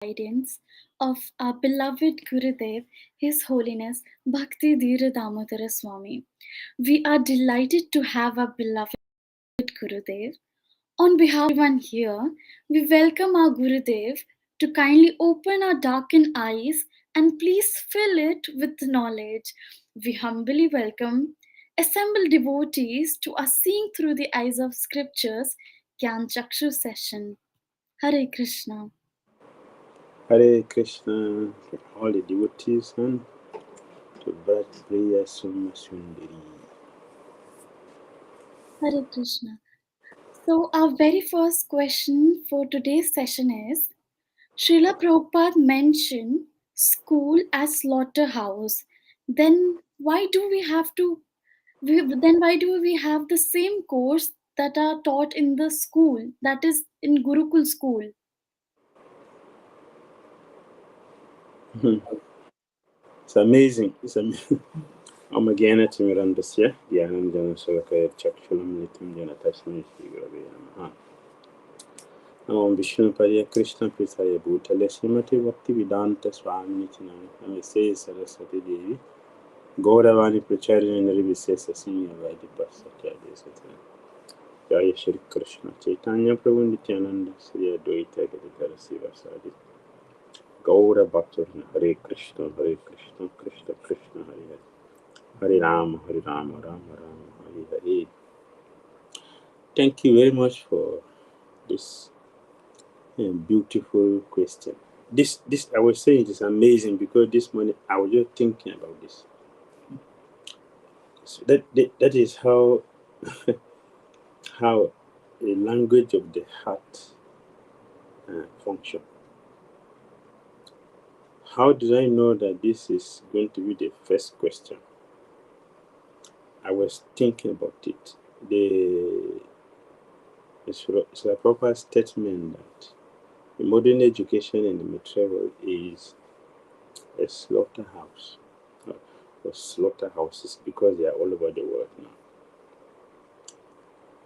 guidance of our beloved Gurudev, His Holiness Bhakti Dhira Damodara Swami. We are delighted to have our beloved Gurudev. On behalf of everyone here, we welcome our Gurudev to kindly open our darkened eyes and please fill it with knowledge. We humbly welcome assembled devotees to our seeing through the eyes of scriptures Gyan chakshu session. Hare Krishna. Hare Krishna to all the devotees and to Bharat Priya Summa Sundari. Hare Krishna. So, our very first question for today's session is Srila Prabhupada mentioned school as slaughterhouse. Then why do we have to? Then why do we have the same course that are taught in the school, that is in Gurukul school? It's amazing. It's amazing. Gyan Timirandasya, Gyanam Jana Salakaya Chakshulam Nitam Jana Tasmi Shri Gurave Namaha. Nam Vishnu Pariya Krishna Prithaya Bhutale Srimati Bhakti Vedanta Swami Nitinam Namaste Saraswati Devi Gauravani Pracharya Nirvisesa Senior Vadipa Satya Desatana Jaya Shri Krishna Chaitanya Prabhu Nityananda Sri Advaita Gadadhara Sivasadi Gaura Bhaktarina Hare Krishna Krishna Krishna Hare Hare Hare Rama Rama Rama Hare Hare. Thank you very much for this beautiful question. This I was saying it is amazing because this morning I was just thinking about this. So that is how how a language of the heart function. How did I know that this is going to be the first question? I was thinking about it. It's a proper statement that the modern education in the material is a slaughterhouse. Or slaughterhouses because they are all over the world now.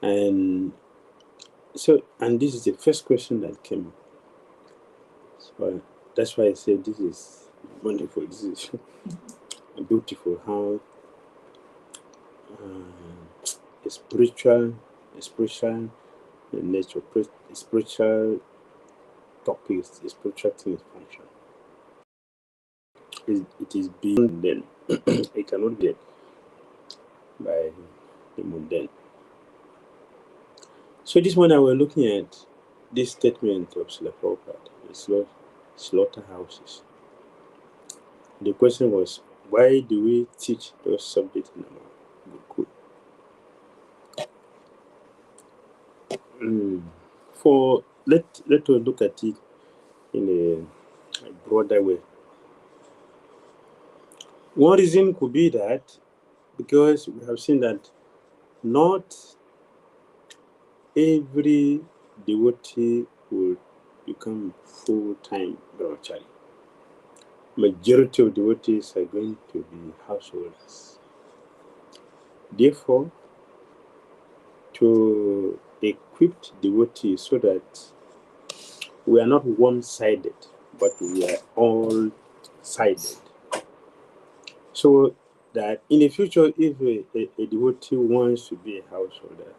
And this is the first question that came up. So that's why I said this is wonderful. This is beautiful how a spiritual nature, spiritual topics, spiritual things function. It is being then. It cannot be by the mundane. So this morning we're looking at this statement of Srila Prabhupada, slaughterhouses. The question was, why do we teach those subjects in our Gurukul? Let us look at it in a broader way. One reason could be that because we have seen that not every devotee will become full-time brahmachari. Majority of devotees are going to be householders. Therefore, to equip devotees so that we are not one-sided, but we are all-sided. So that in the future, if a devotee wants to be a householder,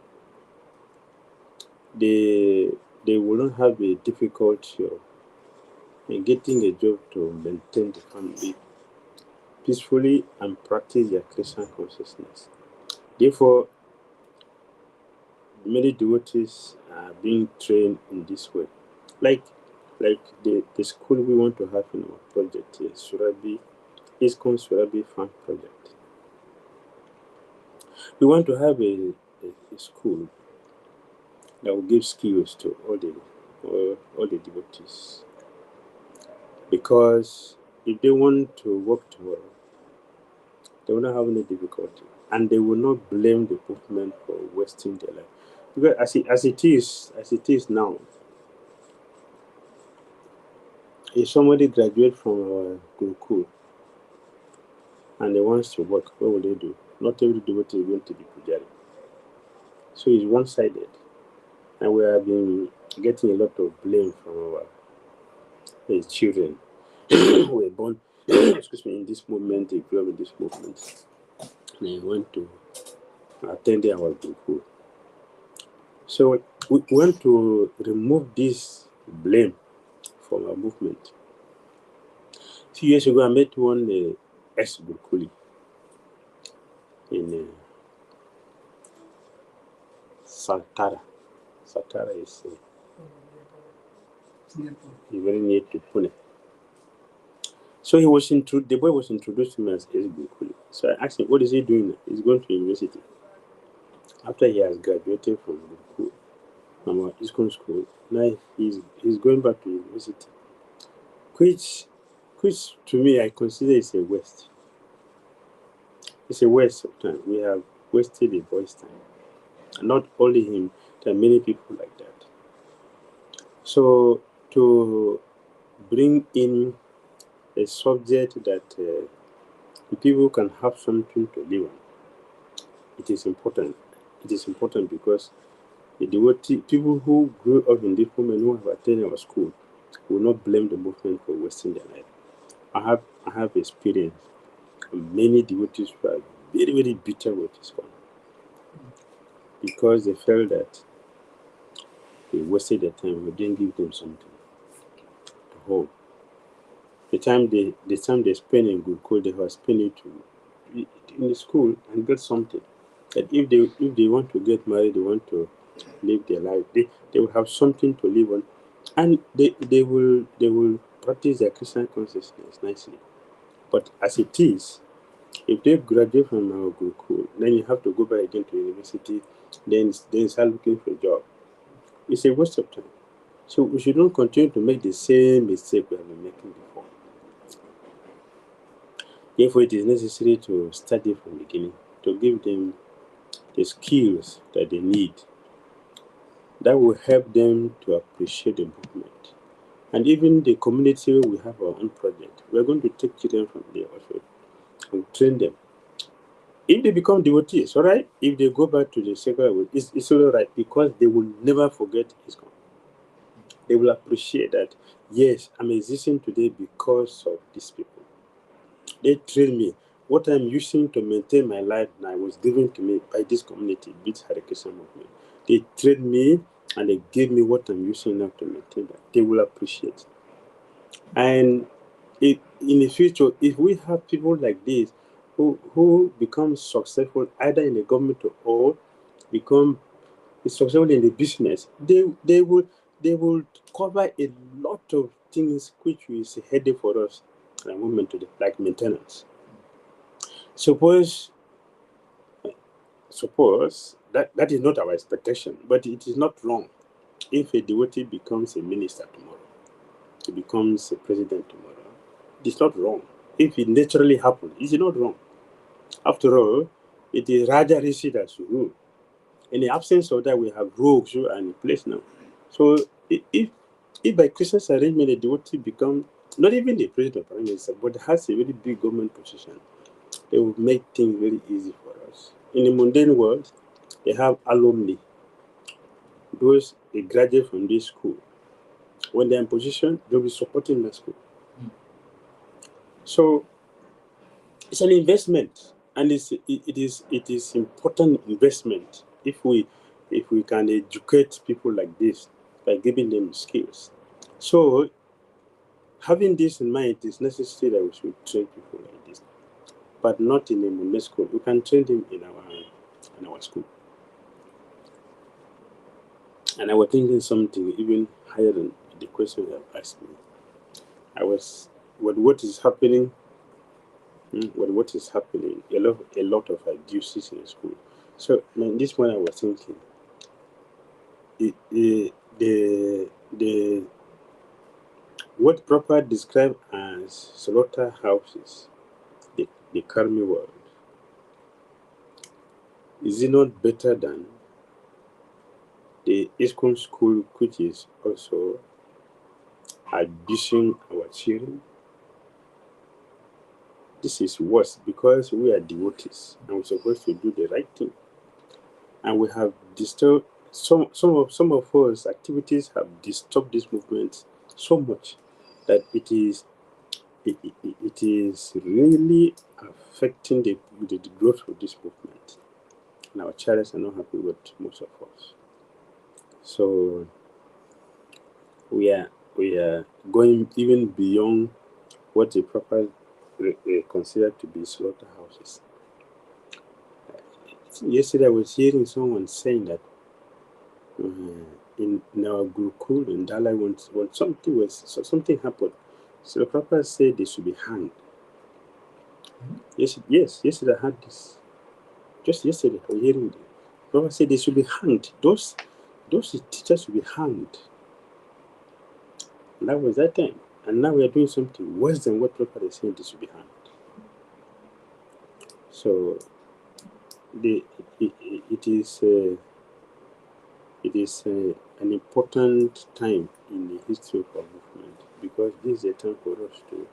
they will not have a difficulty of getting a job to maintain the family peacefully and practice their Krishna consciousness. Therefore, many devotees are being trained in this way. Like the school we want to have in our project here, ISKCON Surabi Farm Project. We want to have a school that will give skills to all the devotees. Because if they want to work tomorrow, they will not have any difficulty. And they will not blame the movement for wasting their life. Because as it is now, if somebody graduates from our Gurukul and they wants to work, what will they do? Not every devotee is going to be pujari. So it's one-sided. And we have been getting a lot of blame from our children were born excuse me, in this movement, they grew up in this movement. They went to attend our school. So we want to remove this blame from our movement. A few years ago, I met one ex-Burkuli in Satara. Satara is very near to Pune. So the boy was introduced to me as ex-Burkuli. So I asked him, what is he doing now? He's going to university. After he has graduated from Burkuli, from our ISKCON school, now he's going back to university. Which to me I consider is a waste. It's a waste of time. We have wasted a boy's time. And not only him, there are many people like that. So to bring in a subject that people can have something to live on, it is important. It is important because the devotee, people who grew up in this movement, who have attended our school, will not blame the movement for wasting their life. I have experience many devotees who are very, very bitter with this one because they felt that they wasted their time. We didn't give them something to hold. The time they spend in good code, they have spent it in the school and get something. That if they want to get married, they want to live their life, they will have something to live on, and they will practice their Christian consciousness nicely. But as it is, if they graduate from our Gurukul, then you have to go back again to university, then start looking for a job. It's a waste of time. So we shouldn't continue to make the same mistake we have been making before. Therefore, it is necessary to study from the beginning, to give them the skills that they need. That will help them to appreciate the movement. And even the community, we have our own project. We're going to take children from there also and train them. If they become devotees, all right. If they go back to the secular world, it's all right because they will never forget ISKCON. They will appreciate that, yes, I'm existing today because of these people. They train me. What I'm using to maintain my life now was given to me by this community, Beats Hare Krishna movement. They trained me and they gave me what I'm using now to maintain that. They will appreciate. And in the future, if we have people like this who become successful either in the government or become successful in the business, they will cover a lot of things which is a headache for us at the moment today, like maintenance. Suppose that is not our expectation, but it is not wrong if a devotee becomes a minister tomorrow, he becomes a president tomorrow. It's not wrong. If it naturally happens, it's not wrong. After all, it is Raja Rishi that should rule. In the absence of that, we have rogues who are in place now. So if by Christian's arrangement a devotee become not even the president or prime minister, but has a very big government position, they will make things very easy for us. In the mundane world, they have alumni, those they graduate from this school. When they're in position, they'll be supporting the school. So it's an investment, and it is important investment if we can educate people like this by giving them skills. So having this in mind, it is necessary that we should train people like this, but not in a Monday school. We can train them in our school. And I was thinking something even higher than the question you have asked me. I was what is happening. What is happening? A lot of abuses in the school. So this one I was thinking, the what proper described as slaughterhouses, the karmi world, is it not better than the ISKCON school, which is also abusing our children? This is worse because we are devotees and we're supposed to do the right thing. And we have disturbed some of us activities have disturbed this movement so much. that it is really affecting the growth of this movement. And our charities are not happy with most of us. So we are going even beyond what the proper considered to be slaughterhouses. Yesterday I was hearing someone saying that in our Gurukul in Dalai when something happened, so the Prabhupada said they should be hanged. Yes, yesterday I had this. Just yesterday I was hearing it. Prabhupada said they should be hanged. Those teachers should be hanged. And that was that time. And now we are doing something worse than what Prabhupada is saying they should be hanged. So it is an important time in the history of our movement, because this is a time for us to,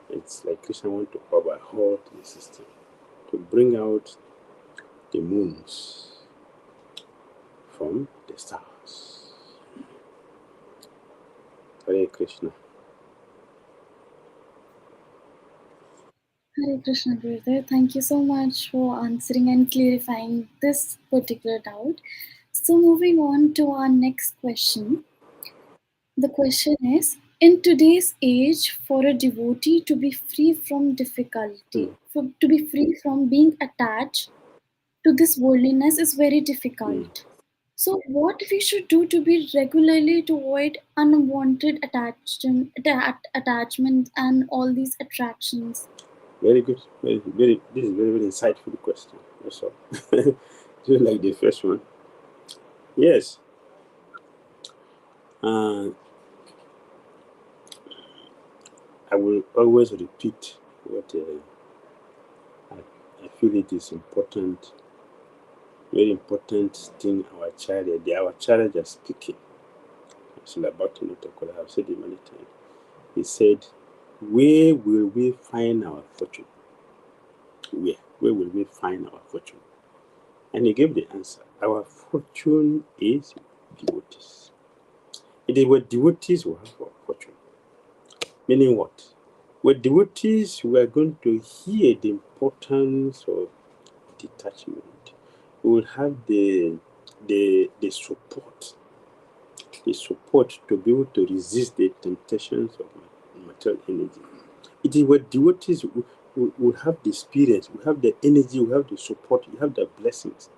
it's like Krishna want to overhaul the system, to bring out the moons from the stars. Hare Krishna. Hare Krishna Gurudev. Thank you so much for answering and clarifying this particular doubt. So, moving on to our next question. The question is, in today's age, for a devotee to be free from difficulty, to be free from being attached to this worldliness is very difficult. So, what we should do to be regularly to avoid unwanted attachment and all these attractions? Very good. Very, this is very, very insightful question. That's all. Just like the first one. Yes. I will always repeat what I feel it is important, very important thing our child are speaking. Actually, about Tinotokola, I've said it many times. He said, where will we find our fortune? Where will we find our fortune? And he gave the answer. Our fortune is devotees. If they were devotees, we have our fortune. Meaning what? With devotees, we are going to hear the importance of detachment. We will have the support to be able to resist the temptations of material energy. It is with devotees we have the experience, we have the energy, we have the support, we have the blessings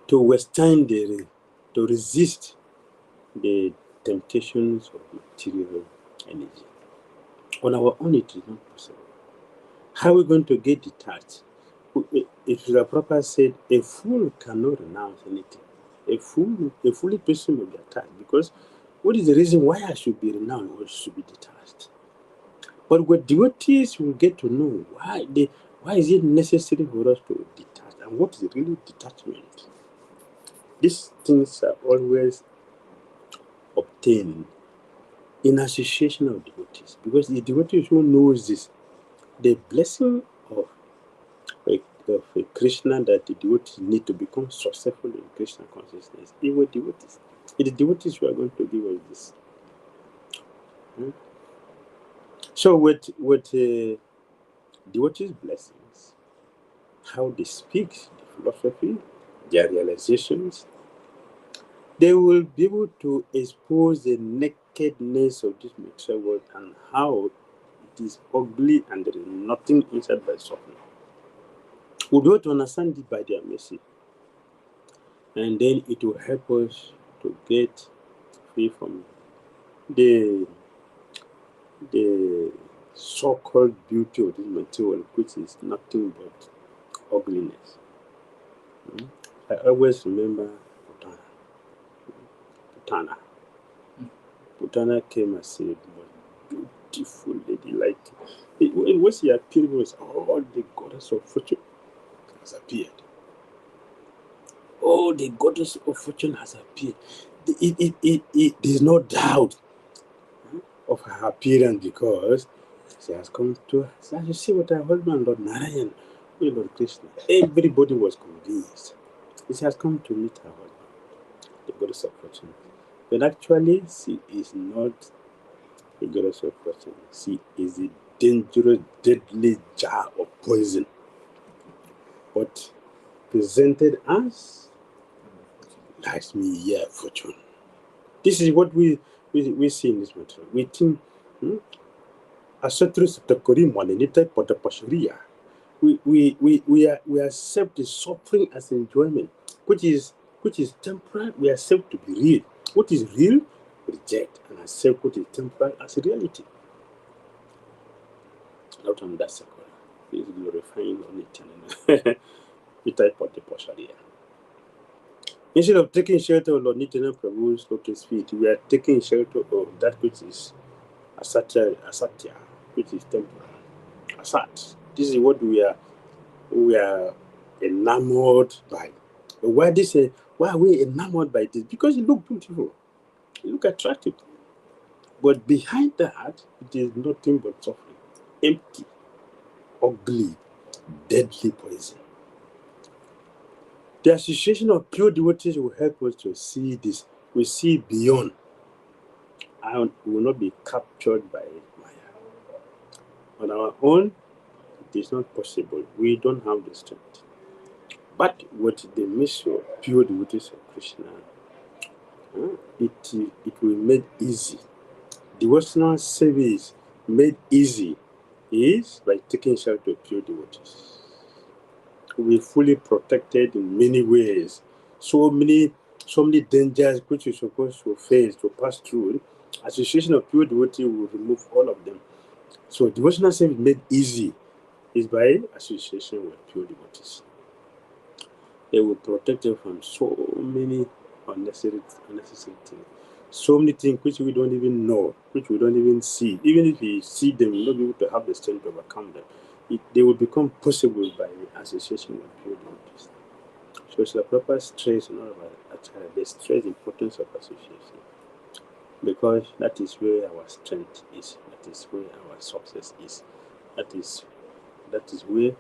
to withstand to resist the temptations of material energy. On our own, it is not possible. How are we going to get detached? If the Prabhupada said, a fool cannot renounce anything. A foolish person will be attached, because what is the reason why I should be renounced or should be detached? But with devotees, we get to know why is it necessary for us to detach, and what is really detachment. These things are always obtained in association of devotees, because the devotees who knows this, the blessing of Krishna, that the devotees need to become successful in Krishna consciousness. It were devotees. It is devotees who are going to give us this. So with devotees' blessings, how they speak, the philosophy, their realizations, they will be able to expose the nakedness of this material world and how it is ugly and there is nothing inside but suffering. We'll be able to understand it by their mercy. And then it will help us to get free from the so-called beauty of this material, which is nothing but ugliness. I always remember Putana came as a beautiful lady. Like when she appeared, it was all the goddess of fortune has appeared. Oh, the goddess of fortune has appeared. There's no doubt of her appearance, because she has come to us. As you see what her husband, Lord Narayan, Lord Krishna, everybody was convinced. She has come to meet her husband, the goddess of fortune. But actually, she is not Regardless of question, see, is a dangerous, deadly jar of poison, but presented as likes me, yeah, fortune. This is what we see in this material. We think, asatru satakori manenita potapashuria. We accept the suffering as enjoyment, which is temporal. We accept to be real. What is real, reject and accept what is temporal as reality. Not on that second. Is glorifying on it. We type of the posharia. Instead of taking shelter of Lord Nitana Prabhu's lotus feet, we are taking shelter of that which is asatya, which is temporal. Asat. This is what we are enamored by. But why are we enamored by this? Because it looks beautiful, it looks attractive. But behind that, it is nothing but suffering. Empty, ugly, deadly poison. The association of pure devotees will help us to see this. We see beyond. And we will not be captured by Maya. On our own, it is not possible. We don't have the strength. But what the mission of pure devotees of Krishna, it will make easy. Devotional service made easy is by taking shelter of pure devotees. We fully protected in many ways. So many dangers which you're supposed to face, to pass through. Association of pure devotees will remove all of them. So devotional service made easy is by association with pure devotees. They will protect you from so many unnecessary things. So many things which we don't even know, which we don't even see. Even if we see them, we'll not be able to have the strength to overcome them. They will become possible by association with pure devotees. So it's a proper stress on all of us. They stress the importance of association. Because that is where our strength is. That is where our success is. That is where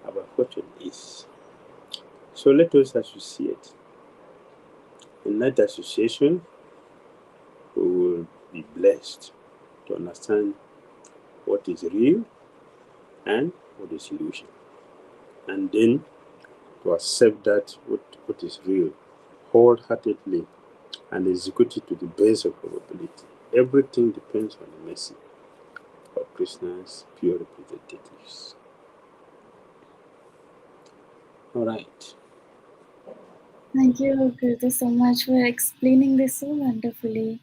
our fortune is. So let us associate. In that association, we will be blessed to understand what is real and what is illusion. And then to accept that what is real wholeheartedly and execute it to the best of our ability. Everything depends on the mercy of Krishna's pure representatives. All right. Thank you, Gurudev, so much for explaining this so wonderfully.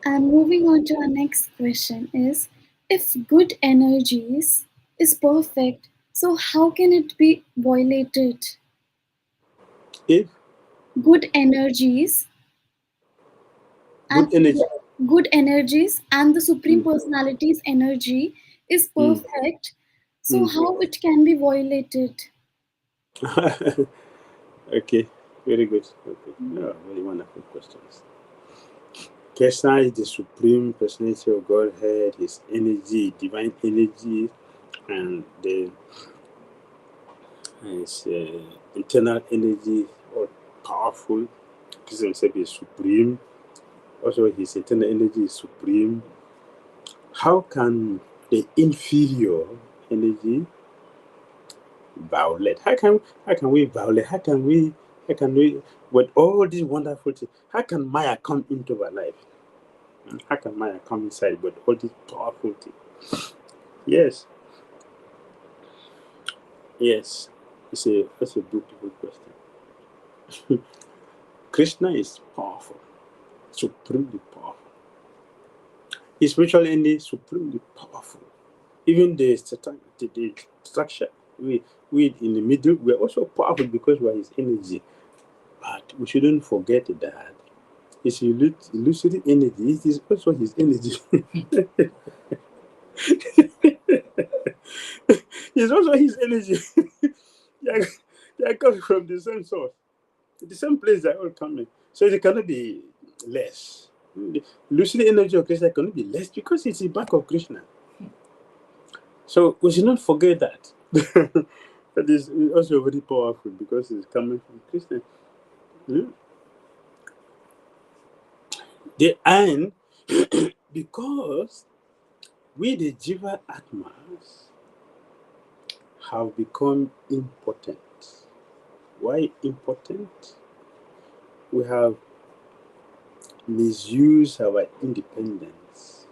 And moving on to our next question is, if good energies is perfect, so how can it be violated? If Good energies and good energy, good energies and the Supreme mm, Personality's energy is mm, perfect, so mm. how it can be violated? Okay, very good. Okay, yeah, very wonderful questions. Krishna is the supreme personality of Godhead, his energy, divine energy, and his internal energy, all powerful. Krishna himself is supreme. Also, his internal energy is supreme. How can the inferior energy violate? How can we violate? How can we with all these wonderful things? How can Maya come into our life? How can Maya come inside with all these powerful things? Yes, yes. That's a beautiful question. Krishna is powerful, supremely powerful. His spiritual energy is supremely powerful. Even the structure, we in the middle, we're also powerful because we're his energy. But we shouldn't forget that his illusory energy is also his energy. It's also his energy. they are coming from the same source, the same place they're all coming. So it cannot be less. The lucid energy of Krishna cannot be less because it's the back of Krishna. So we should not forget that. That is also very powerful because it's coming from Krishna. Hmm? The iron Because we, the Jiva Atmas, have become impotent. Why impotent? We have misused our independence.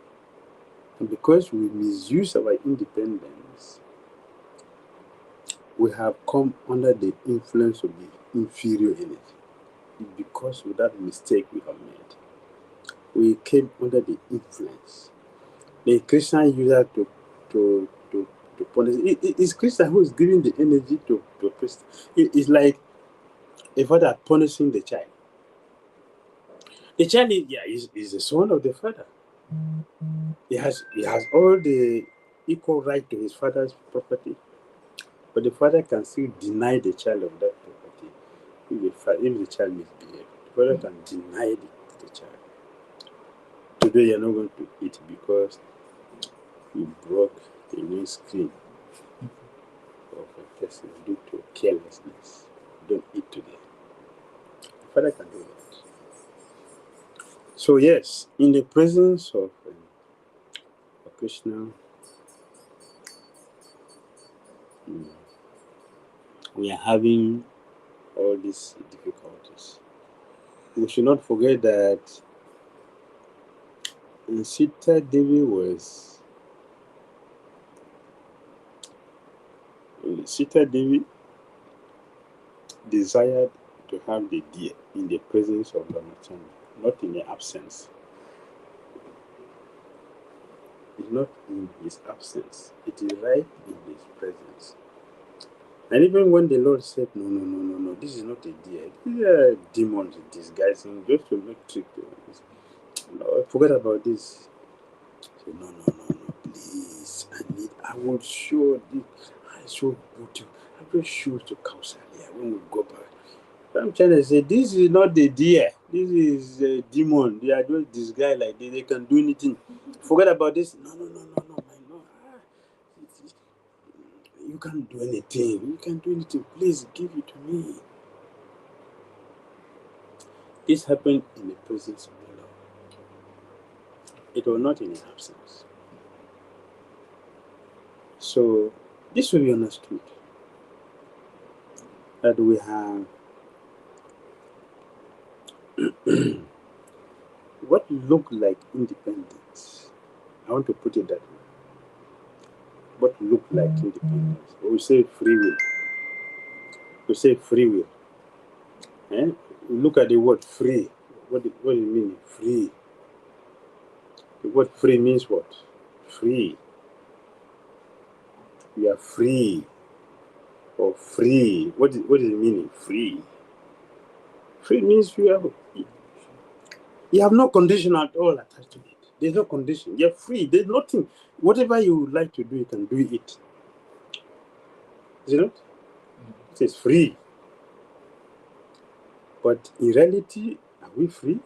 And because we misuse our independence, we have come under the influence of the inferior energy. Because of that mistake we have made, we came under the influence. The Krishna used that to punish. It's Krishna who is giving the energy to Krishna. It's like a father punishing the child. The child is the son of the father. He has all the equal right to his father's property, but the father can still deny the child of that property if the child misbehaves. The father can deny the child. Today you're not going to eat because you broke the new screen of a person due to carelessness. Don't eat today. The father can do that. So yes, in the presence of Krishna, we are having all these difficulties. We should not forget that Sita Devi desired to have the deer in the presence of Ramachandra, not in the absence. It's not in his absence. It is right in his presence. And even when the Lord said, no, this is not a deer. These are demons disguising just to make trick. No, forget about this. Say, no, please. I will show this. I show beauty. I will show to Kausalya when we go back. I'm trying to say, this is not the deer. This is a demon. They are just disguised like this. They can do anything. Forget about this. No, my Lord. You can't do anything. You can't do anything. Please give it to me. This happened in the presence of the Lord. It was not in his absence. So this will be understood that we have what looked like independence. I want to put it that way. What looked like independence. We say free will. We say free will. Eh? Look at the word free. What do you mean? Free. The word free means what? Free. You are free. Or free. What is the meaning? Free. Free means you have no condition at all attached to it. There's no condition. You're free. There's nothing. Whatever you would like to do, you can do it. Is it not? It is free. But in reality, are we free?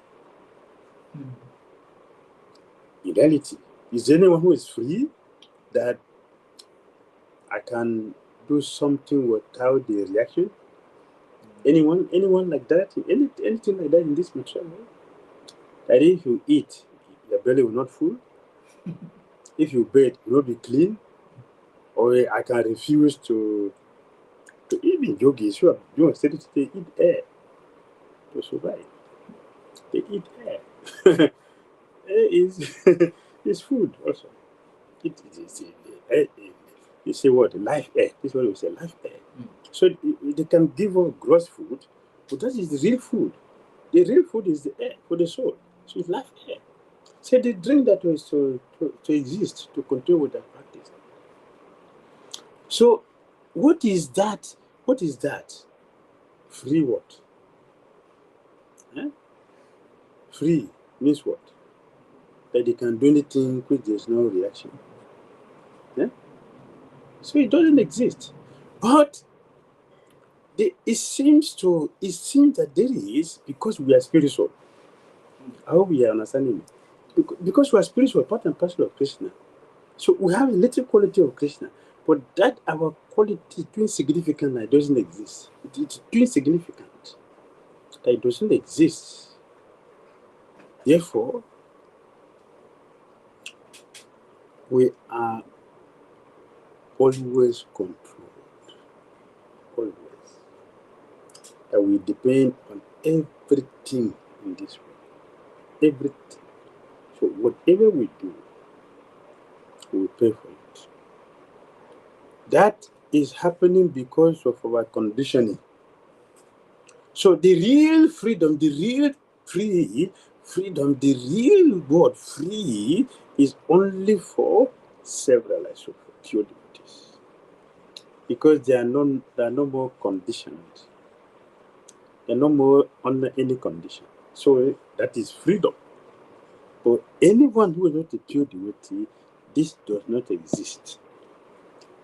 In reality, is there anyone who is free that I can do something without the reaction? Anyone like that? Anything like that in this material world? That if you eat, your belly will not full. If you bathe, you will not be clean. Or I can refuse to even yogis who are doing study, they eat air to survive. They eat air. Air is food also. It is air. You say what? Life air. This is what we say, life air. So they can give us gross food, but that is the real food. The real food is the air for the soul. So it's life air. So they drink that way to exist, to continue with that practice. So what is that? What is that? Free what? Eh? Free means what? That they can do anything which there's no reaction. Yeah? So it doesn't exist. But it seems that there is, because we are spiritual. I hope we are understanding it. Because we are spiritual, part and parcel of Krishna. So we have a little quality of Krishna. But that our quality too insignificant that doesn't exist. It's too insignificant that it doesn't exist. Therefore, we are always controlled, always. And we depend on everything in this world, everything. So whatever we do, we pay for it. That is happening because of our conditioning. So the real freedom, the real freedom, the real word free is only for self-realization, for pure devotees. Because there are no more conditions. They are no more under any condition. So that is freedom. For anyone who is not a pure devotee, this does not exist.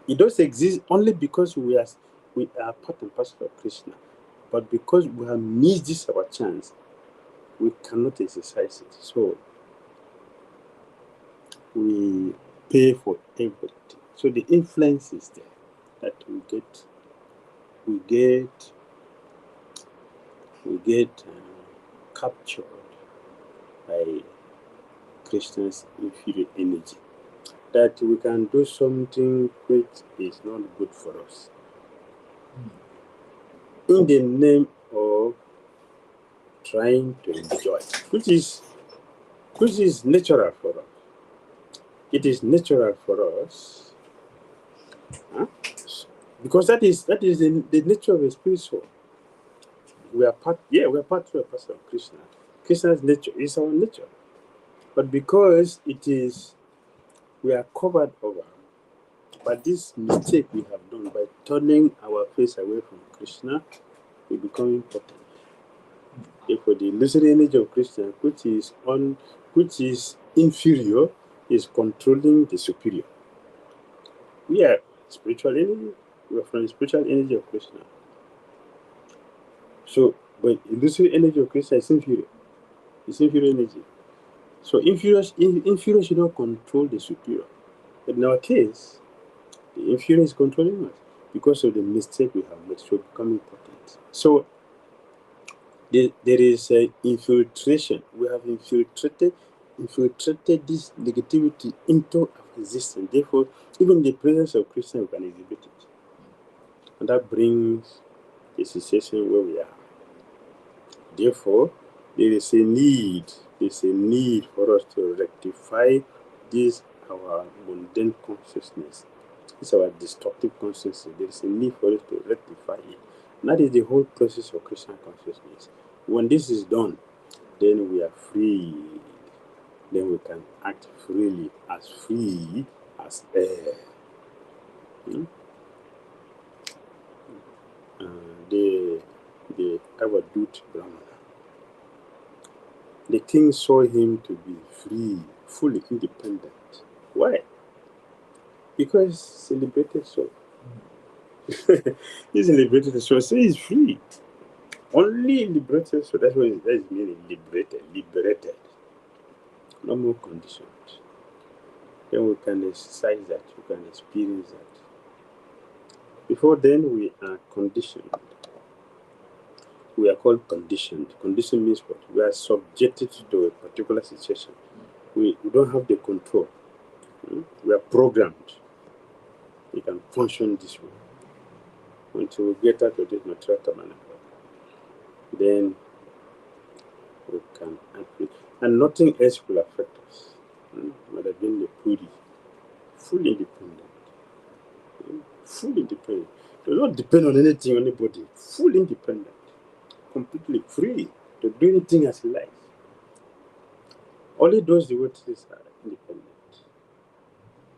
It does exist only because we are part and parcel of Krishna. But because we have missed this our chance, we cannot exercise it. So we pay for everything. So the influence is there that we get captured by Krishna's inferior energy. That we can do something which is not good for us in the name of trying to enjoy, which is natural for us. It is natural for us, huh? Because that is the nature of a spirit soul. We are part of a person of Krishna. Krishna's nature is our nature. But because it is we are covered over by this mistake we have done by turning our face away from Krishna, we become important. Therefore, the illusory energy of Krishna, which is inferior, is controlling the superior. We are spiritual energy. We are from the spiritual energy of Krishna. So, but illusory energy of Krishna is inferior. It's inferior energy. So inferior should not control the superior. But in our case, the inferior is controlling us because of the mistake we have made. So become important. So there is a infiltration. We have infiltrated this negativity into our existence. Therefore, even in the presence of Krishna, we can exhibit it. And that brings the situation where we are. Therefore, there is a need for us to rectify this our mundane consciousness. This our destructive consciousness. There is a need for us to rectify it. And that is the whole process of Christian consciousness. When this is done, then we are free. Then we can act free as air. Hmm? The Avadut Brahmana. The king saw him to be free, fully independent. Why? Because he liberated soul. He's a liberated soul, so he's free. Only liberated soul, that's what that is meaning, liberated. No more conditions. Then we can exercise that, we can experience that. Before then, we are conditioned. We are called conditioned. Condition means what? We are subjected to a particular situation. We don't have the control. We are programmed. We can function this way. Until we get out of this material tabernacle, then we can act. And nothing else will affect us. Might have been the Puri, fully independent. Fully independent. Do not depend on anything, anybody. Fully independent. Completely free to do anything as he likes. Only those devotees are independent.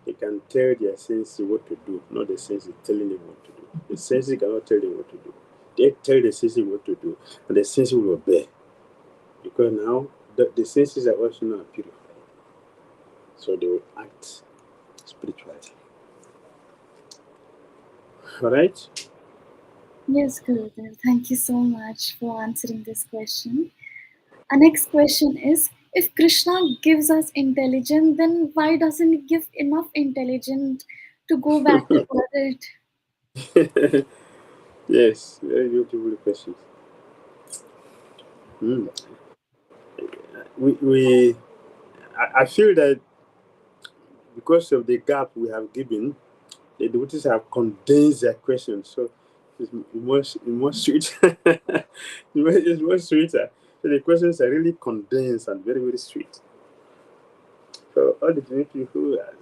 They can tell their sensei what to do, not the sensei telling them what to do. The sensei cannot tell them what to do. They tell the sensei what to do, and the sensei will obey. Because now the senses are also not purified. So they will act spiritually. Alright? Yes, Gurudev. Thank you so much for answering this question. Our next question is, if Krishna gives us intelligence, then why doesn't he give enough intelligence to go back to world? Yes, very beautiful questions. Mm. I feel that because of the gap we have given, the devotees have condensed their questions, so it's more sweet. It's more sweeter. So the questions are really condensed and very, very sweet. So all the devotees who are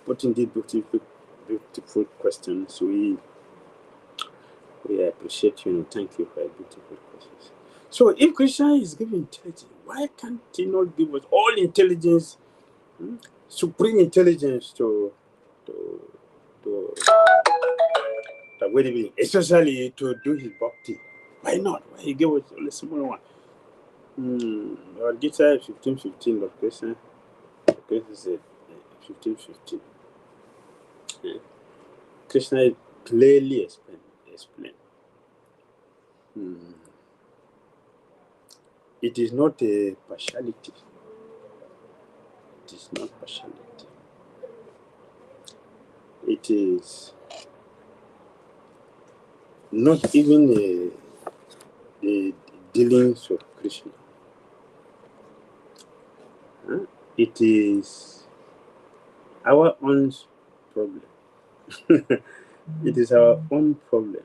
putting these beautiful questions, we appreciate you and thank you for your beautiful questions. So if Krishna is giving intelligence, why can't he not give us all intelligence, supreme intelligence to the way being, especially to do his bhakti? Why not? Why he gave us only small one? Our Gita 15:15 of Krishna. Krishna said 15:15. Krishna clearly explained. It is not a partiality. It is not partiality. It is not even a dealings of Krishna. It is our own problem. It is our own problem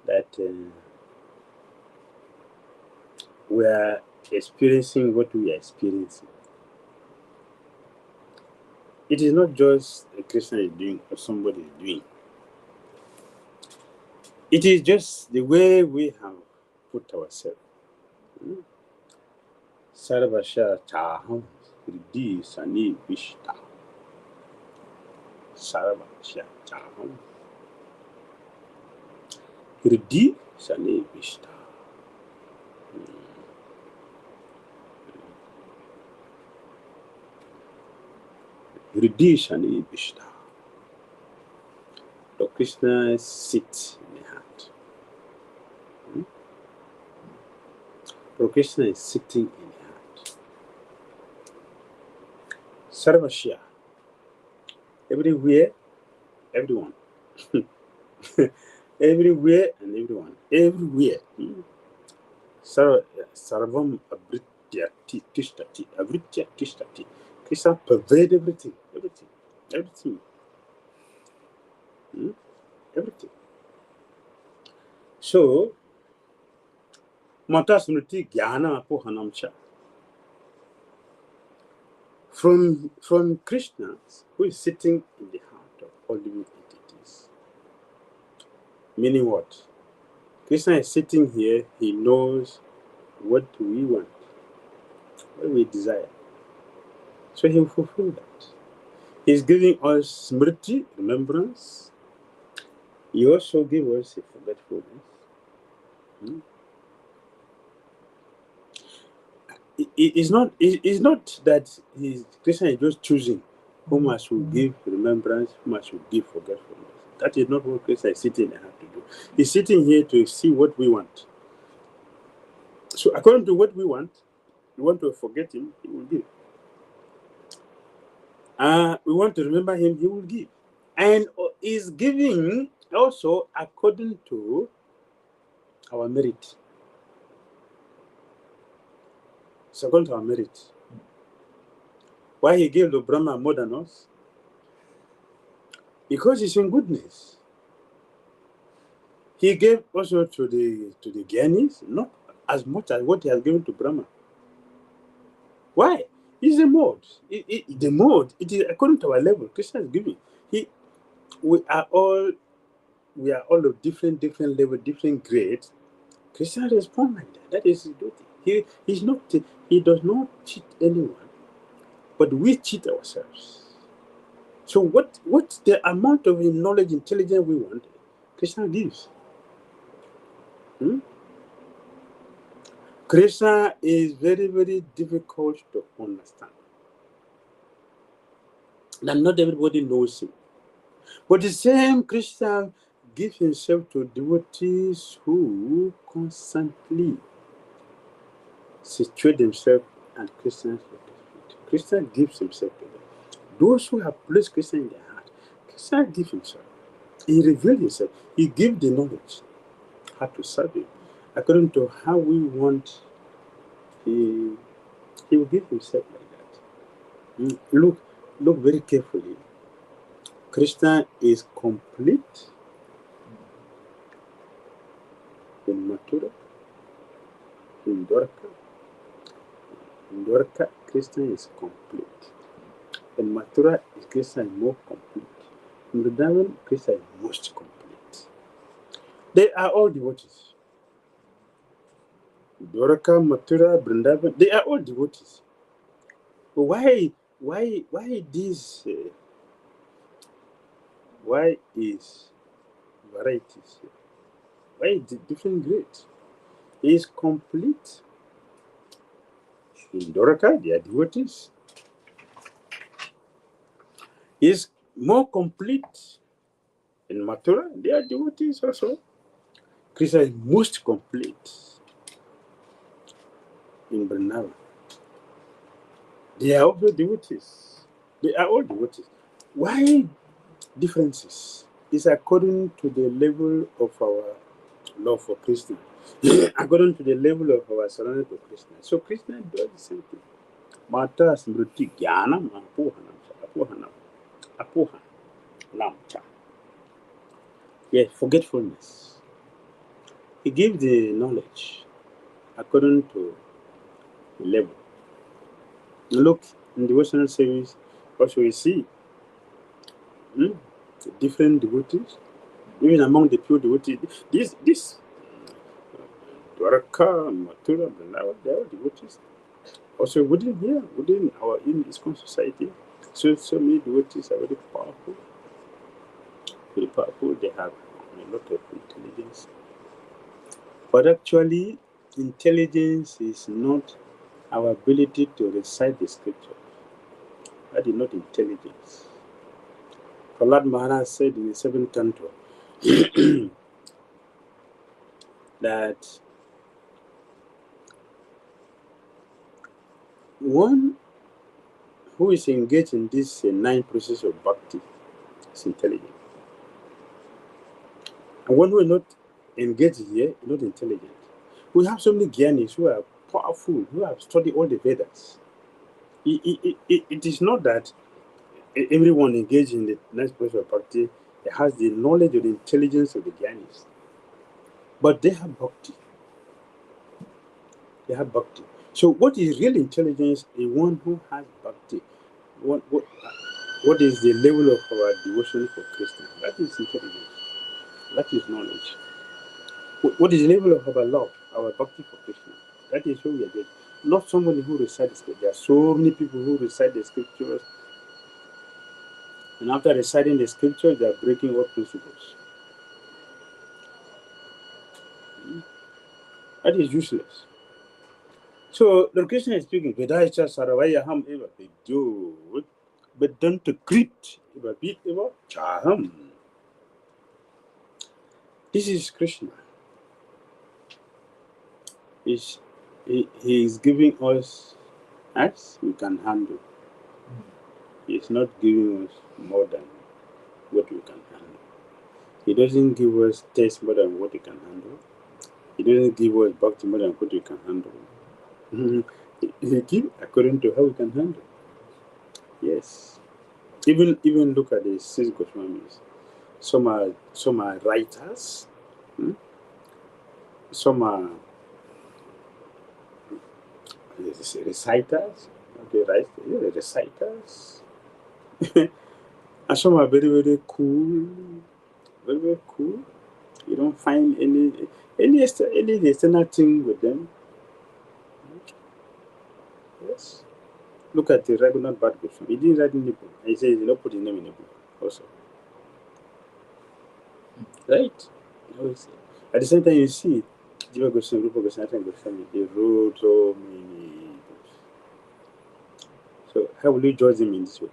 that we are experiencing what we are experiencing. It is not just a Krishna is doing or somebody is doing. It is just the way we have put ourselves. Sarvasha Chaham Hriddhi Sani Vishta. Sarvasha Chaham Hriddhi Sani Vishta. Hriddhi Sani Vishta. So Krishna sits in the heart. So Krishna is sitting in the heart. Sarvasya. Everywhere, everyone. Everywhere and everyone. Everywhere. Sarvam Abritya Tishtati. Abritya Tishtati. Krishna pervades everything. Everything. Everything. Everything. So, Mata Smriti Gyana Apohanamcha. From Krishna, who is sitting in the heart of all living entities. Meaning what? Krishna is sitting here, he knows what we want, what we desire. So he will fulfill that. He's giving us smriti, remembrance. He also gives us a forgetfulness. It's not that Krishna is just choosing whom I should give remembrance, whom I should give forgetfulness. That is not what Krishna is sitting here to do. He's sitting here to see what we want. So according to what we want to forget him, he will give. We want to remember him, he will give. And is giving also according to our merit. It's according to our merit. Why he gave to Brahma more than us? Because he's in goodness. He gave also to the Gyanis, not as much as what he has given to Brahma. Why? It's a mode. The mode, it is according to our level. Krishna is giving. We are all of different level, different grades. Krishna responds like that. That is his duty. He does not cheat anyone, but we cheat ourselves. So what's the amount of knowledge, intelligence we want? Krishna gives. Krishna is very, very difficult to understand. And not everybody knows him. But the same Krishna gives himself to devotees who constantly situate themselves at Krishna's feet. Krishna gives himself to them. Those who have placed Krishna in their heart, Krishna gives himself. He reveals himself. He gives the knowledge how to serve him. According to how we want, he will give himself like that. Look very carefully. Krishna is complete in Mathura, in Dwarka. In Dwarka, Krishna is complete. In Mathura, Krishna is more complete. In Vrindavan, Krishna is most complete. They are all devotees. Dwarka, Mathura, Vrindavan, they are all devotees. But why these? Why is varieties? Why is it different grades? He is complete in Dwarka, they are devotees. He is more complete in Mathura, they are devotees also. Krishna is most complete in Vrindavan. They are also devotees. They are all devotees. Why differences? Is according to the level of our love for Krishna, according to the level of our surrender to Krishna. So Krishna does the same thing. Mata smriti jnanam apohanam cha. Yes, forgetfulness. He gives the knowledge according to the level. Look, in devotional service, also we see different devotees, even among the pure devotees. This Dwaraka, Mathura, Vrindavan, they are devotees. Also within our ISKCON society, so many devotees are very powerful. Very powerful. They have a lot of intelligence. But actually, intelligence is not our ability to recite the scripture. That is not intelligence. Prahlad Maharaj said in the 7th canto that one who is engaged in this 9 process of bhakti is intelligent. And one who is not engaged here is not intelligent. We have so many Gyanis who are powerful, who have studied all the Vedas. It is not that everyone engaged in the next process of bhakti has the knowledge or the intelligence of the Gyanis. But they have bhakti. They have bhakti. So what is real intelligence is one who has bhakti. What is the level of our devotion for Krishna? That is intelligence. That is knowledge. What is the level of our love, our bhakti for Krishna? That is who we are getting. Not somebody who recites the scripture. There are so many people who recite the scriptures, and after reciting the scriptures, they are breaking all principles. That is useless. So Lord Krishna is speaking, Vedaicha Saravayaham eva Vidyut, but don't Krit eva Bit eva Chaham. This is Krishna. He is giving us as we can handle. He is not giving us more than what we can handle. He doesn't give us taste more than what we can handle. He doesn't give us bhakti more than what we can handle. He gives according to how we can handle. Yes. Even look at the 6 Goswamis. Some are writers. Some are reciters. Okay, right? Yeah, reciters. And some are very, very cool. Very, very cool. You don't find any external thing with them. Yes. Look at the Raghunath Bhatt Goswami. He didn't write in the book. He says he did not put his name in the book also. Right? At the same time, you see Jiva Goswami, Rupa Goswami, and Goswami, they wrote so many books. So how will you judge them in this way?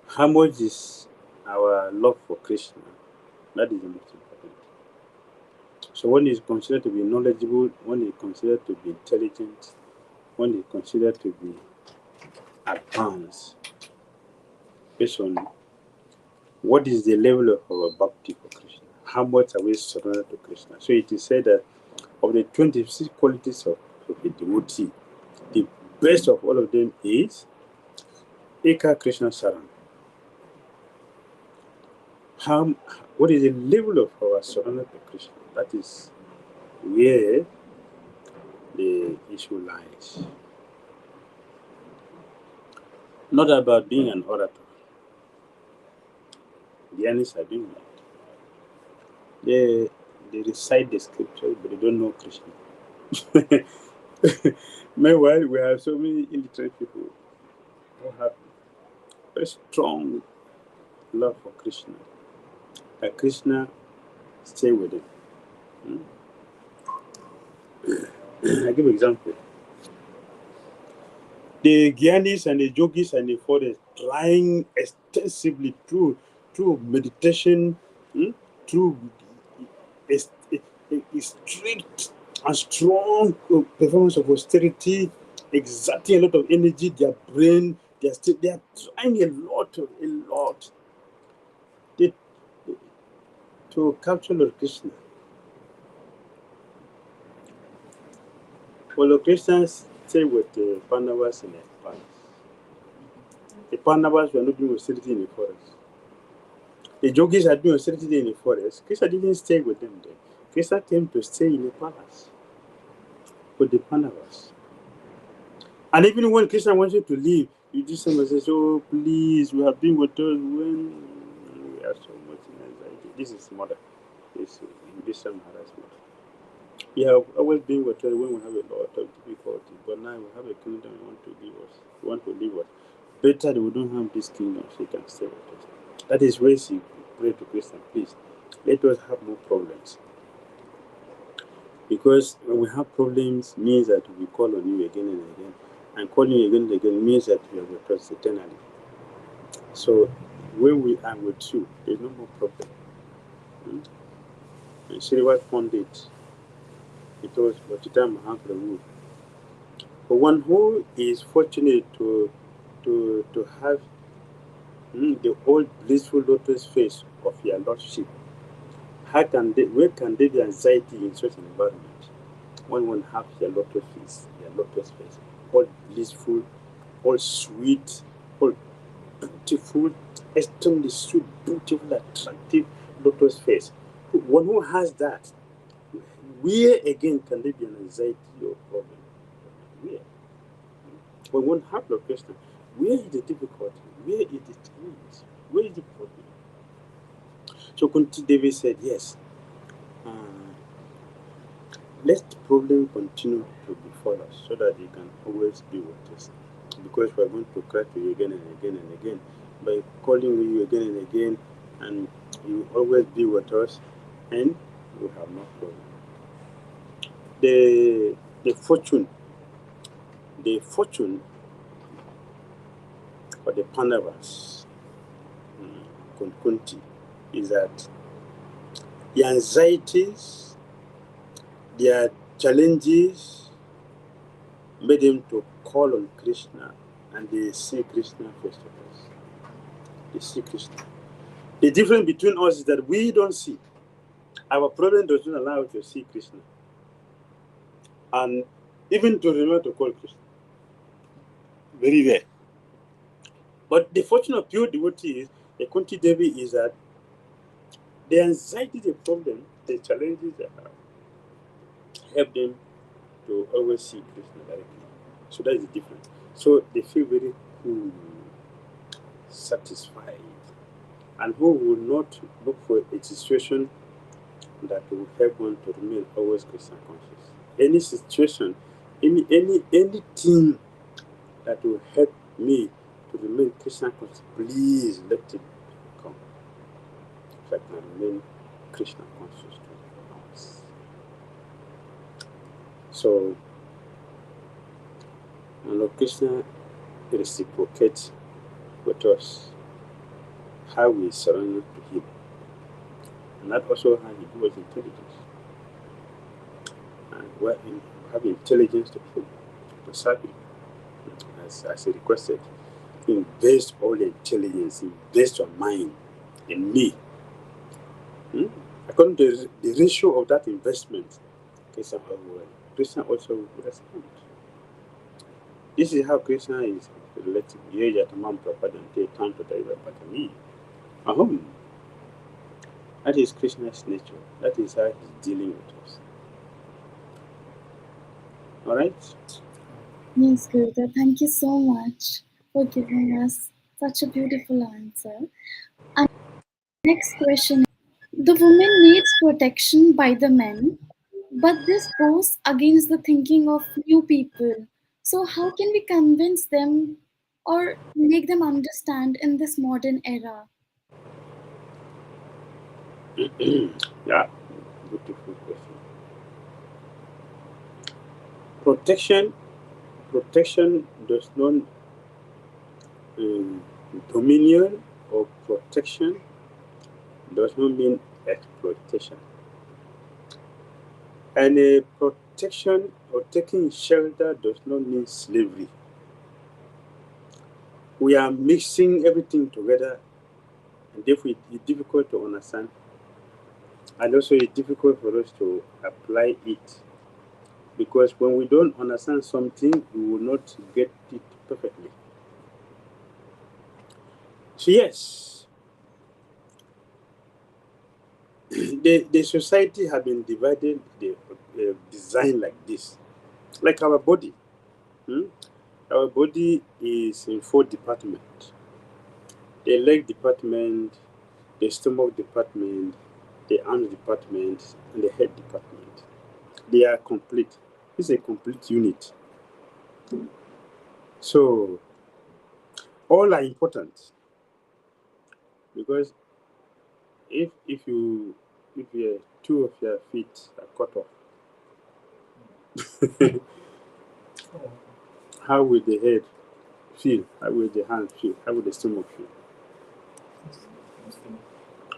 How much is our love for Krishna? That is the most important. So one is considered to be knowledgeable, one is considered to be intelligent, one is considered to be advanced, based on what is the level of our bhakti for Krishna. How much are we surrendered to Krishna? So it is said that of the 26 qualities of of a devotee. The best of all of them is Eka Krishna Saran. What is the level of our surrender to Krishna? That is where the issue lies. Not about being an orator. Gyanis are doing that. They recite the scripture, but they don't know Krishna. Meanwhile, we have so many illiterate people who have very strong love for Krishna. That Krishna stay with them. I give an example. The Gyanis and the yogis and the forest trying extensively through meditation, through a strict and strong performance of austerity, exerting a lot of energy, their brain, they are trying a lot to capture Lord Krishna. Well, Lord Christians stay with the Pandavas in the palace. The Pandavas were not doing austerity in the forest. The yogis are doing austerity in the forest. Krishna didn't stay with them there. Krishna came to stay in the palace with the Pandavas. And even when Krishna wanted to leave, you just someone says, "Oh, please, we have been with us when we are so much in anxiety." This is mother. This is harassment. We have always been with us when we have a lot of difficulty, but now we have a kingdom we want to give us. We want to live us. Better that we don't have this kingdom so you can stay with us. That is where she prayed to Krishna, please, let us have more problems. Because when we have problems means that we call on you again and again. And calling you again and again means that we are with us eternally. So when we are with you, there's no more problem. And Srivat Pandit, it was Bhattita Mahaprabhu. For one who is fortunate to have the old blissful lotus face of your Lordship, where can there be anxiety in such an environment? When one has your lotus face, all blissful, all sweet, all beautiful, extremely sweet, beautiful, attractive lotus face. One who has that, where again can there be an anxiety or problem? Where? When one has the question, where is the difficulty? Where is the challenge? Where is the problem? So Kunti Devi said, yes, let the problem continue to befall us so that they can always be with us. Because we are going to cry to you again and again and again. By calling you again and again, and you always be with us, and we have no problem. The fortune for the Pandavas, Kunti, is that the anxieties, their challenges made them to call on Krishna, and they see Krishna face to face. They see Krishna. The difference between us is that we don't see. Our problem does not allow us to see Krishna. And even to remember to call Krishna. Very rare. But the fortune of pure devotees, the Kunti Devi, is that the anxiety, the problem, the challenges they have, help them to always see Krishna directly. So that is the difference. So they feel very cool, satisfied, and who will not look for a situation that will help one to remain always Krishna conscious. Any situation, anything that will help me to remain Krishna conscious, please let it come. So I can remain Krishna conscious to us. So, Lord Krishna reciprocates with us how we surrender to Him, and that also how He gives us intelligence. And we have intelligence to serve Him, as He requested. Invest all the intelligence, invest your mind in me. According to the ratio of that investment, Krishna will well. Krishna also will respond. This is how Krishna is relating. Ye Yatamam Prapadante Tanto Daiva Patami. Ahom. That is Krishna's nature. That is how he's dealing with us. Alright? Yes, Gurudev, thank you so much for giving us such a beautiful answer. And next question: the woman needs protection by the men, but this goes against the thinking of new people. So, how can we convince them or make them understand in this modern era? Yeah, beautiful question. Protection does not um, dominion or protection does not mean exploitation. And protection or taking shelter does not mean slavery. We are mixing everything together, and therefore it's difficult to understand, and also it's difficult for us to apply it, because when we don't understand something, we will not get it perfectly. So yes, the society has been divided, designed like this, like our body. Hmm? Our body is in 4 departments: the leg department, the stomach department, the arm department, and the head department. They are complete. It's a complete unit. So all are important, because if your 2 of your feet are cut off, how will the head feel? How will the hand feel? How will the stomach feel?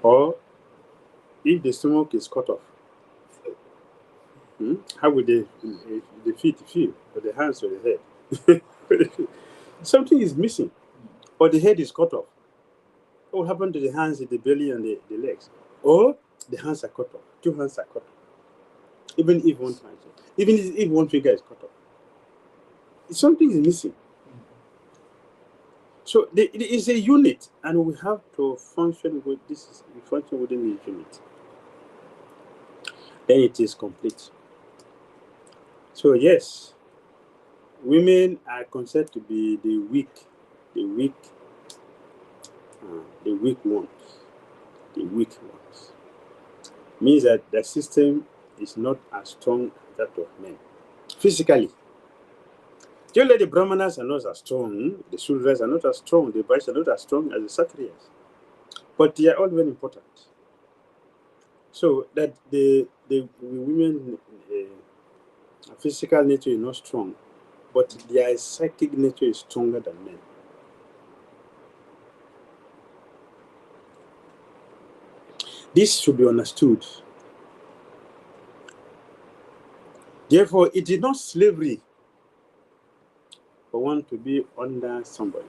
Or if the stomach is cut off, how will the feet feel? Or the hands or the head? Something is missing. Or the head is cut off. What will happen to the hands, the belly, and the legs? Or the hands are cut off. 2 hands are cut off. Even if one finger is cut off, something is missing. So it is a unit, and we have to function with this. We function within the unit. Then it is complete. So yes, women are considered to be the weak, the weak, the weak ones. The weak ones means that the system is not as strong as that of men physically. Just like the Brahmanas are not as strong, the Sudras are not as strong, the Vaishyas are not as strong as the Kshatriyas, but they are all very important. So that the women physical nature is not strong, but their psychic nature is stronger than men. This should be understood. Therefore, it is not slavery for one to be under somebody.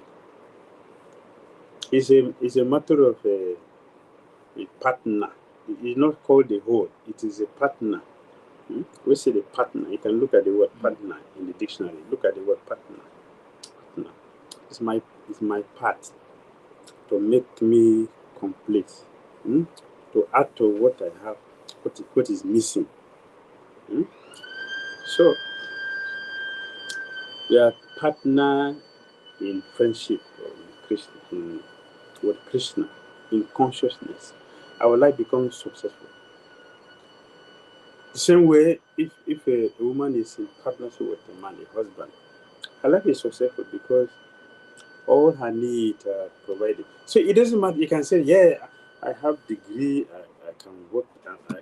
It's a matter of a partner. It is not called a whole. It is a partner. We say the partner. You can look at the word partner in the dictionary. Look at the word partner. Partner. It's my part to make me complete. To add to what I have, what is missing. So we are partner in friendship with Krishna, in consciousness. Our life becomes successful. The same way, if a woman is in partnership with a man, a husband, her life is successful because all her needs are provided. So it doesn't matter. You can say, yeah, I have degree, I can work, I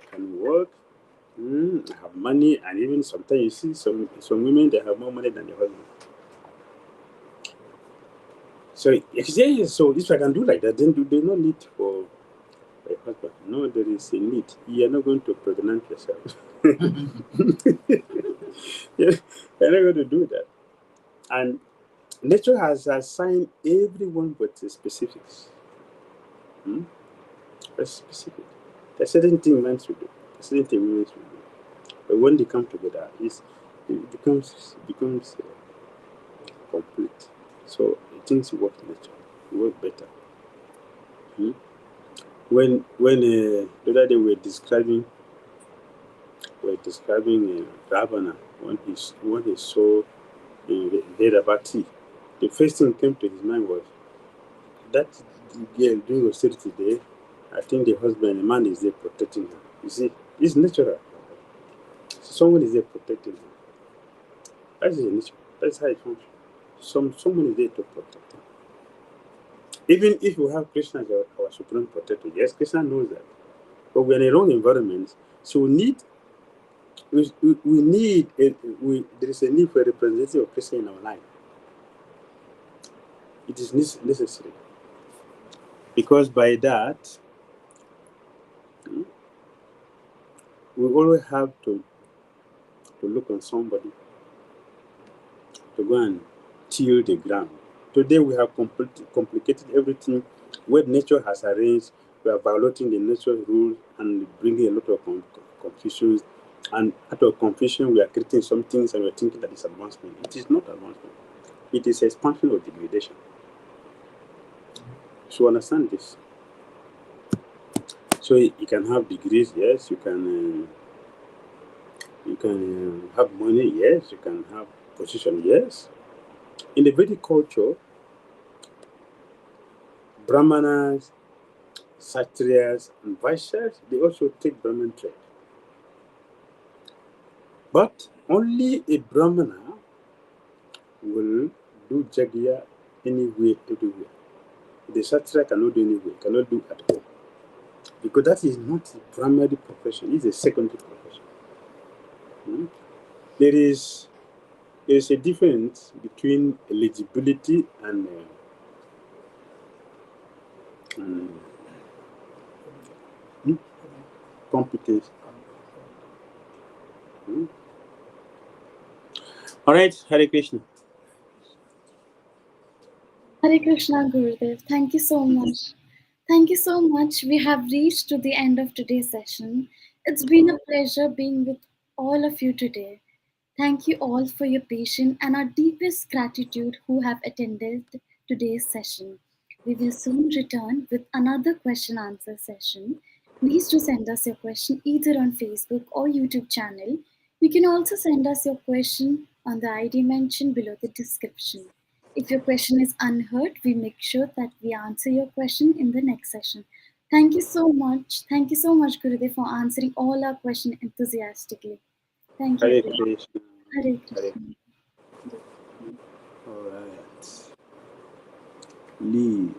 have money, and even sometimes you see some women, they have more money than their husband. So if I can do like that, then there's no need for a husband. No, there is a need. You are not going to pregnant yourself. You're not going to do that. And nature has assigned everyone with the specifics. That's specific. There's certain things men should do. There's certain things women should do. But when they come together, it becomes complete. So things work naturally, work better. Hmm? When the other day we're describing Ravana when he saw Vedavati, the first thing came to his mind was that girl doing austerity there. I think the husband, the man, is there protecting her. You see, it's natural. Someone is there protecting her. That is a nature. That's how it functions. Someone is there to protect her. Even if we have Krishna as our supreme protector, yes, Krishna knows that. But we're in a wrong environment, so we need there is a need for a representative of Krishna in our life. It is necessary because by that we always have to look on somebody to go and till the ground. Today we have complicated everything. What nature has arranged, we are violating the nature rules and bringing a lot of confusions. And out of confusion, we are creating some things and we are thinking that it's advancement. It is not advancement. It is expansion or degradation. So understand this. So you can have degrees, yes. You can have money, yes. You can have position, yes. In the Vedic culture, Brahmanas, Kshatriyas, and Vaishyas, they also take Brahman trade. But only a Brahmana will do Jagya anywhere, everywhere. The Kshatriya cannot do anywhere, cannot do at home. Because that is not a primary profession, it's a secondary profession. Hmm? There is a difference between eligibility and competence. Hmm? All right, Hare Krishna. Hare Krishna Gurudev, thank you so much. Thank you so much. We have reached to the end of today's session. It's been a pleasure being with all of you today. Thank you all for your patience and our deepest gratitude who have attended today's session. We will soon return with another question answer session. Please do send us your question either on Facebook or YouTube channel. You can also send us your question on the ID mentioned below the description. If your question is unheard, we make sure that we answer your question in the next session. Thank you so much. Thank you so much, Gurudev, for answering all our questions enthusiastically. Thank you, Hare everyone. Krishna. Hare Hare. Krishna. Hare All right. Lee.